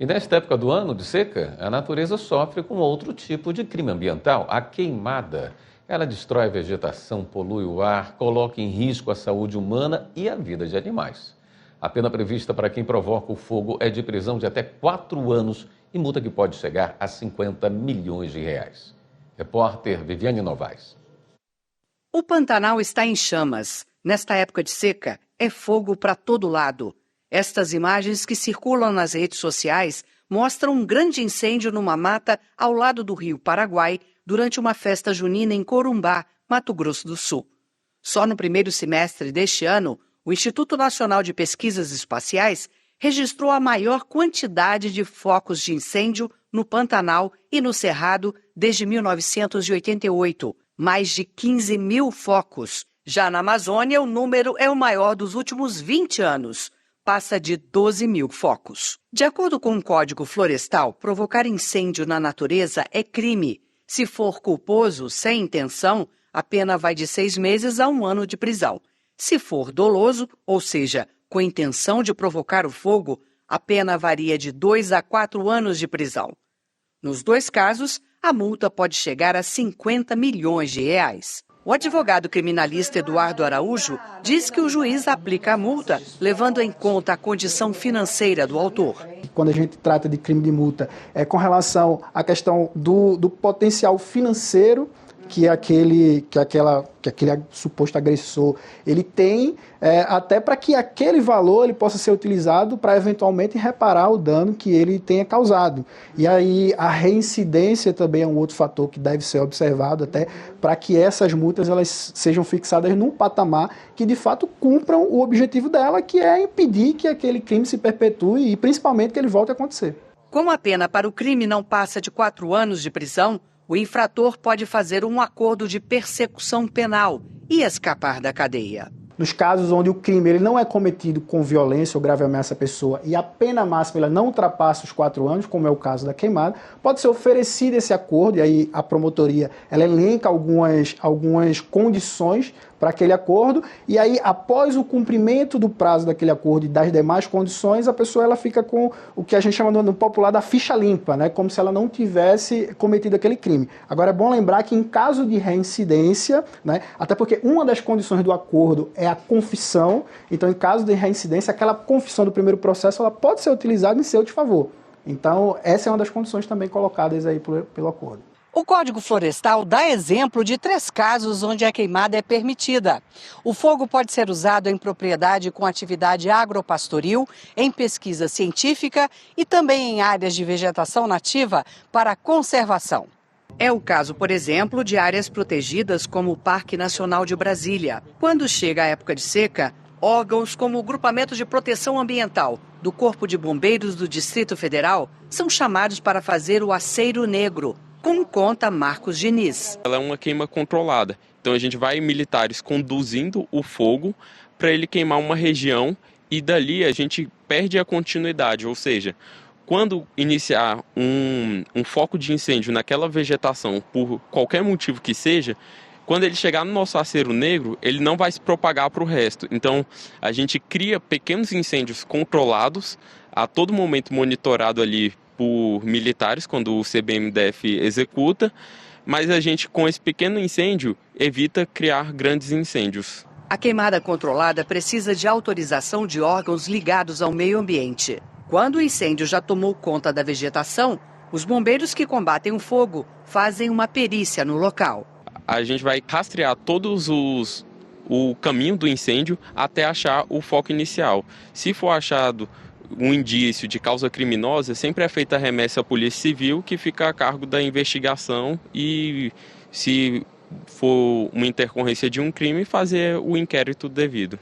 E nesta época do ano de seca, a natureza sofre com outro tipo de crime ambiental, a queimada. Ela destrói a vegetação, polui o ar, coloca em risco a saúde humana e a vida de animais. A pena prevista para quem provoca o fogo é de prisão de até 4 anos e multa que pode chegar a 50 milhões de reais. Repórter Viviane Novaes. O Pantanal está em chamas. Nesta época de seca, é fogo para todo lado. Estas imagens que circulam nas redes sociais mostram um grande incêndio numa mata ao lado do rio Paraguai durante uma festa junina em Corumbá, Mato Grosso do Sul. Só no primeiro semestre deste ano, o Instituto Nacional de Pesquisas Espaciais registrou a maior quantidade de focos de incêndio no Pantanal e no Cerrado desde 1988, mais de 15 mil focos. Já na Amazônia, o número é o maior dos últimos 20 anos. Passa de 12 mil focos. De acordo com o Código Florestal, provocar incêndio na natureza é crime. Se for culposo, sem intenção, a pena vai de 6 meses a 1 ano de prisão. Se for doloso, ou seja, com intenção de provocar o fogo, a pena varia de 2 a 4 anos de prisão. Nos dois casos, a multa pode chegar a 50 milhões de reais. O advogado criminalista Eduardo Araújo diz que o juiz aplica a multa levando em conta a condição financeira do autor. Quando a gente trata de crime de multa, é com relação à questão do potencial financeiro que aquele suposto agressor ele tem, até para que aquele valor ele possa ser utilizado para eventualmente reparar o dano que ele tenha causado. E aí a reincidência também é um outro fator que deve ser observado até para que essas multas elas sejam fixadas num patamar que de fato cumpram o objetivo dela, que é impedir que aquele crime se perpetue e principalmente que ele volte a acontecer. Como a pena para o crime não passa de 4 anos de prisão, o infrator pode fazer um acordo de persecução penal e escapar da cadeia. Nos casos onde o crime ele não é cometido com violência ou grave ameaça à pessoa e a pena máxima ela não ultrapassa os 4 anos, como é o caso da queimada, pode ser oferecido esse acordo, e aí a promotoria ela elenca algumas condições para aquele acordo, e aí após o cumprimento do prazo daquele acordo e das demais condições, a pessoa ela fica com o que a gente chama no popular da ficha limpa, né? Como se ela não tivesse cometido aquele crime. Agora é bom lembrar que em caso de reincidência, né? Até porque uma das condições do acordo é a confissão, então em caso de reincidência, aquela confissão do primeiro processo ela pode ser utilizada em seu desfavor. Então essa é uma das condições também colocadas aí pelo acordo. O Código Florestal dá exemplo de 3 casos onde a queimada é permitida. O fogo pode ser usado em propriedade com atividade agropastoril, em pesquisa científica e também em áreas de vegetação nativa para conservação. É o caso, por exemplo, de áreas protegidas como o Parque Nacional de Brasília. Quando chega a época de seca, órgãos como o Grupamento de Proteção Ambiental do Corpo de Bombeiros do Distrito Federal são chamados para fazer o aceiro negro, como conta Marcos Diniz. Ela é uma queima controlada, então a gente vai militares conduzindo o fogo para ele queimar uma região e dali a gente perde a continuidade, ou seja, quando iniciar um foco de incêndio naquela vegetação, por qualquer motivo que seja, quando ele chegar no nosso aceiro negro, ele não vai se propagar para o resto. Então a gente cria pequenos incêndios controlados, a todo momento monitorado ali por militares, quando o CBMDF executa, mas a gente, com esse pequeno incêndio, evita criar grandes incêndios. A queimada controlada precisa de autorização de órgãos ligados ao meio ambiente. Quando o incêndio já tomou conta da vegetação, os bombeiros que combatem o fogo fazem uma perícia no local. A gente vai rastrear o caminho do incêndio até achar o foco inicial. Se for achado um indício de causa criminosa, sempre é feita a remessa à Polícia Civil, que fica a cargo da investigação e, se for uma intercorrência de um crime, fazer o inquérito devido.